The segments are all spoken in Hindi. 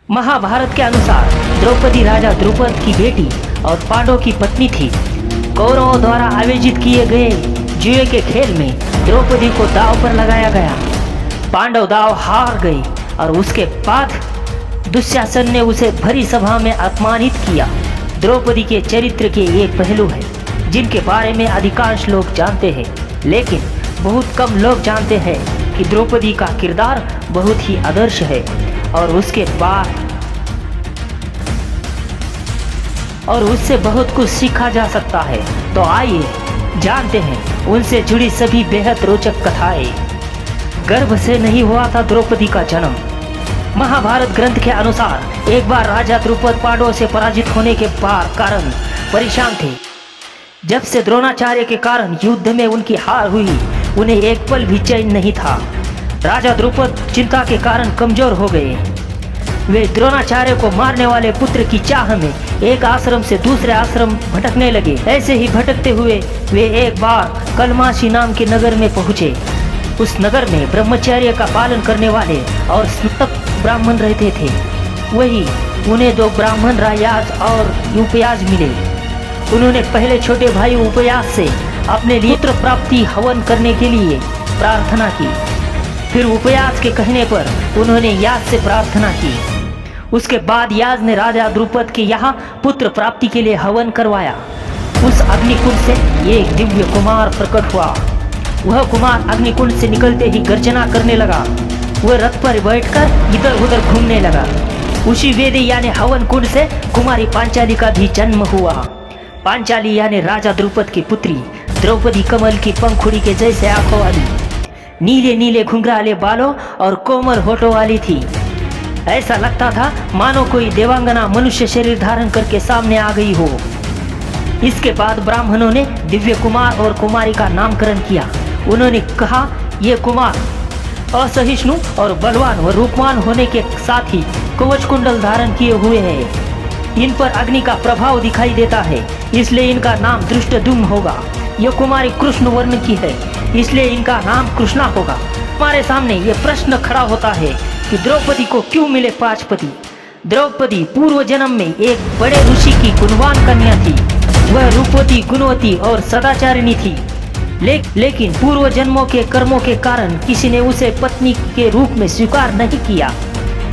महाभारत के अनुसार द्रौपदी राजा द्रुपद की बेटी और पांडव की पत्नी थी। कौरवों द्वारा आयोजित किए गए जुए के खेल में द्रौपदी को दांव पर लगाया गया। पांडव दांव हार गए और उसके बाद दुशासन ने उसे भरी सभा में अपमानित किया। द्रौपदी के चरित्र के ये पहलू है जिनके बारे में अधिकांश लोग जानते हैं, लेकिन बहुत कम लोग जानते हैं कि द्रौपदी का किरदार बहुत ही आदर्श है और उससे बहुत कुछ सीखा जा सकता है। तो आइए जानते हैं उनसे जुड़ी सभी बेहद रोचक कथाएं। गर्भ से नहीं हुआ था द्रौपदी का जन्म। महाभारत ग्रंथ के अनुसार एक बार राजा द्रुपद पांडवों से पराजित होने के कारण परेशान थे। जब से द्रोणाचार्य के कारण युद्ध में उनकी हार हुई, उन्हें एक पल भी चैन नहीं था। राजा द्रुपद चिंता के कारण कमजोर हो गए। वे द्रोणाचार्य को मारने वाले पुत्र की चाह में एक आश्रम से दूसरे आश्रम भटकने लगे। ऐसे ही भटकते हुए वे एक बार कलमाशी नाम के नगर में पहुंचे। उस नगर में ब्रह्मचर्य का पालन करने वाले और स्नातक ब्राह्मण रहते थे। वही उन्हें दो ब्राह्मण रायाज और उपयाज मिले। उन्होंने पहले छोटे भाई उपयाज से अपने लिए पुत्र प्राप्ति हवन करने के लिए प्रार्थना की। फिर उपयाज के कहने पर उन्होंने याज से प्रार्थना की। उसके बाद याज ने राजा द्रुपद के यहाँ पुत्र प्राप्ति के लिए हवन करवाया। उस अग्निकुंड से एक दिव्य कुमार प्रकट हुआ। वह कुमार अग्निकुंड से निकलते ही गर्जना करने लगा। वह रथ पर बैठकर इधर उधर घूमने लगा। उसी वेदी यानी हवन कुंड से कुमारी पांचाली का भी जन्म हुआ। पांचाली यानी राजा द्रुपद की पुत्री द्रौपदी कमल की पंखुड़ी के जैसे आंखों वाली, नीले नीले घुंघराले बालों और कोमल होठों वाली थी। ऐसा लगता था मानो कोई देवांगना मनुष्य शरीर धारण करके सामने आ गई हो। इसके बाद ब्राह्मणों ने दिव्य कुमार और कुमारी का नामकरण किया। उन्होंने कहा, ये कुमार असहिष्णु और बलवान व रूपवान होने के साथ ही कवच कुंडल धारण किए हुए हैं। इन पर अग्नि का प्रभाव दिखाई देता है, इसलिए इनका नाम दृष्टद्युम्न होगा। यह कुमारी कृष्ण वर्ण की है, इसलिए इनका नाम कृष्णा होगा। हमारे सामने ये प्रश्न खड़ा होता है कि द्रौपदी को क्यों मिले 5 पति। द्रौपदी पूर्व जन्म में एक बड़े ऋषि की गुणवान कन्या थी। वह रूपवती, गुणवती और सदाचारिणी थी, लेकिन पूर्व जन्मों के कर्मों के कारण किसी ने उसे पत्नी के रूप में स्वीकार नहीं किया।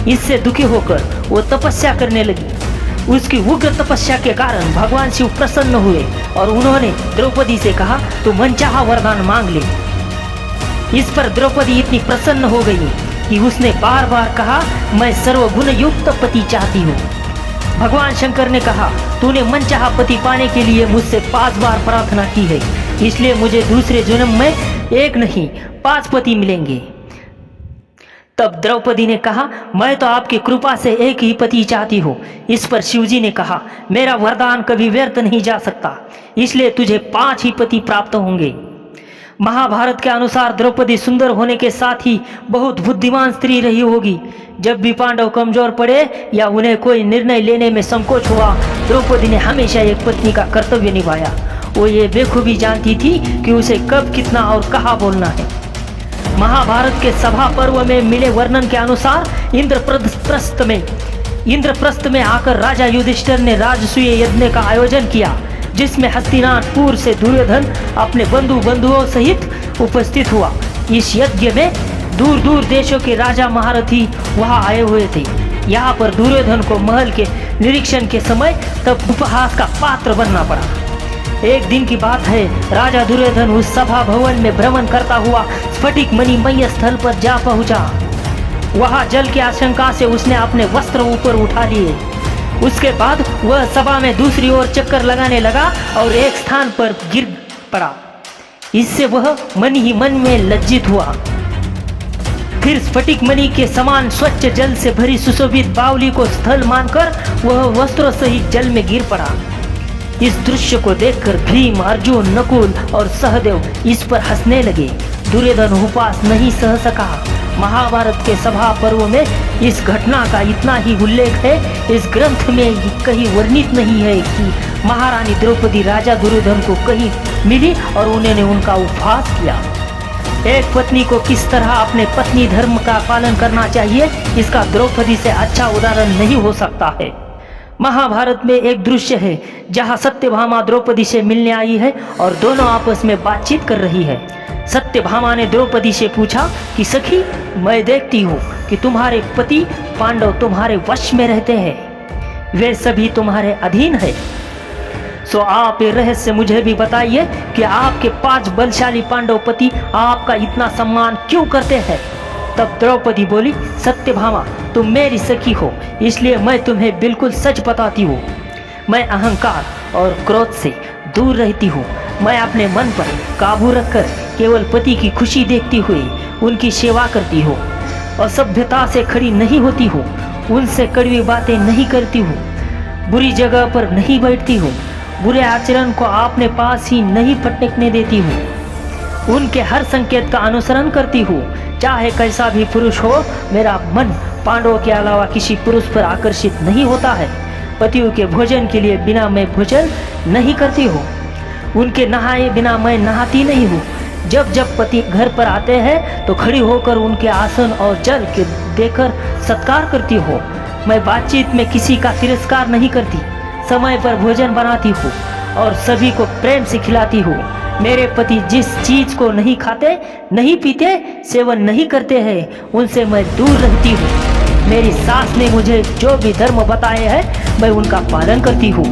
इससे दुखी होकर वो तपस्या करने लगी। उसकी उग्र तपस्या के कारण भगवान शिव प्रसन्न हुए और उन्होंने द्रौपदी से कहा, तू मनचाहा वरदान मांग ले। इस पर द्रौपदी इतनी प्रसन्न हो गई कि उसने बार बार कहा, मैं सर्वगुण युक्त पति चाहती हूँ। भगवान शंकर ने कहा, तूने मनचाहा पति पाने के लिए मुझसे 5 बार प्रार्थना की है, इसलिए मुझे दूसरे जन्म में 1 नहीं 5 पति मिलेंगे। तब द्रौपदी ने कहा, मैं तो आपकी कृपा से 1 ही पति चाहती हूँ। इस पर शिवजी ने कहा, मेरा वरदान कभी व्यर्थ नहीं जा सकता, इसलिए तुझे 5 ही पति प्राप्त होंगे। महाभारत के अनुसार द्रौपदी सुंदर होने के साथ ही बहुत बुद्धिमान स्त्री रही होगी। जब भी पांडव कमजोर पड़े या उन्हें कोई निर्णय लेने में संकोच हुआ, द्रौपदी ने हमेशा एक पत्नी का कर्तव्य निभाया। वो ये बेखूबी जानती थी कि उसे कब, कितना और कहाँ बोलना है। महाभारत के सभा पर्व में मिले वर्णन के अनुसार इंद्रप्रस्थ में आकर राजा युधिष्ठिर ने राजसूय यज्ञ का आयोजन किया, जिसमें हस्तिनापुर से दुर्योधन अपने बंधुओं सहित उपस्थित हुआ। इस यज्ञ में दूर दूर देशों के राजा महारथी वहां आए हुए थे। यहाँ पर दुर्योधन को महल के निरीक्षण के समय तब उपहास का पात्र बनना पड़ा। एक दिन की बात है, राजा दुर्योधन उस सभा भवन में भ्रमण करता हुआ स्फटिक मणिमय स्थल पर जा पहुंचा। वहां जल की आशंका से उसने अपने वस्त्र ऊपर उठा लिए। उसके बाद वह सभा में दूसरी ओर चक्कर लगाने लगा और एक स्थान पर गिर पड़ा। इससे वह मन ही मन में लज्जित हुआ। फिर स्फटिक मणि के समान स्वच्छ जल से भरी सुशोभित बावली को स्थल मानकर वह वस्त्रों सहित जल में गिर पड़ा। इस दृश्य को देखकर भीम, अर्जुन, नकुल और सहदेव इस पर हंसने लगे। दुर्योधन उपवास नहीं सह सका। महाभारत के सभा पर्व में इस घटना का इतना ही उल्लेख है। इस ग्रंथ में कहीं वर्णित नहीं है कि महारानी द्रौपदी राजा दुर्योधन को कहीं मिली और उन्होंने उनका उपहास किया। एक पत्नी को किस तरह अपने पत्नी धर्म का पालन करना चाहिए, इसका द्रौपदी से अच्छा उदाहरण नहीं हो सकता है। महाभारत में एक दृश्य है जहां सत्यभामा द्रौपदी से मिलने आई है और दोनों आपस में बातचीत कर रही है। सत्यभामा ने द्रौपदी से पूछा कि सखी, मैं देखती हूँ कि तुम्हारे पति पांडव तुम्हारे वश में रहते हैं, वे सभी तुम्हारे अधीन है। सो आप ये रहस्य मुझे भी बताइए कि आपके 5 बलशाली पांडव पति आपका इतना सम्मान क्यों करते हैं। तब द्रौपदी बोली, सत्यभामा, तुम मेरी सखी हो, इसलिए मैं तुम्हें बिल्कुल सच बताती हूँ। मैं अहंकार और क्रोध से दूर रहती हूँ। मैं अपने मन पर काबू रखकर केवल पति की खुशी देखती हुई उनकी सेवा करती हूँ। असभ्यता से खड़ी नहीं होती हूँ, उनसे कड़वी बातें नहीं करती हूँ, बुरी जगह पर नहीं बैठती हूँ, बुरे आचरण को अपने पास ही नहीं पटकने देती हूँ, उनके हर संकेत का अनुसरण करती हूँ। चाहे कैसा भी पुरुष हो, मेरा मन पांडवों के अलावा किसी पुरुष पर आकर्षित नहीं होता है। पतियों के भोजन के लिए बिना मैं भोजन नहीं करती हूँ, उनके नहाए बिना मैं नहाती नहीं हूँ। जब जब पति घर पर आते हैं तो खड़ी होकर उनके आसन और जल के देकर सत्कार करती हूँ। मैं बातचीत में किसी का तिरस्कार नहीं करती, समय पर भोजन बनाती हूँ और सभी को प्रेम से खिलाती हूँ। मेरे पति जिस चीज को नहीं खाते, नहीं पीते, सेवन नहीं करते हैं, उनसे मैं दूर रहती हूँ। मेरी सास ने मुझे जो भी धर्म बताए हैं, मैं उनका पालन करती हूँ।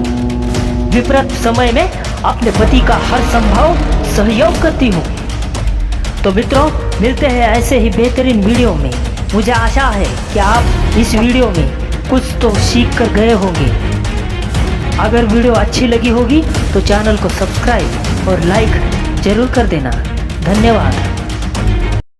विपरीत समय में अपने पति का हर संभव सहयोग करती हूँ। तो मित्रों, मिलते हैं ऐसे ही बेहतरीन वीडियो में। मुझे आशा है कि आप इस वीडियो में कुछ तो सीख कर गए होंगे। अगर वीडियो अच्छी लगी होगी तो चैनल को सब्सक्राइब और लाइक जरूर कर देना। धन्यवाद।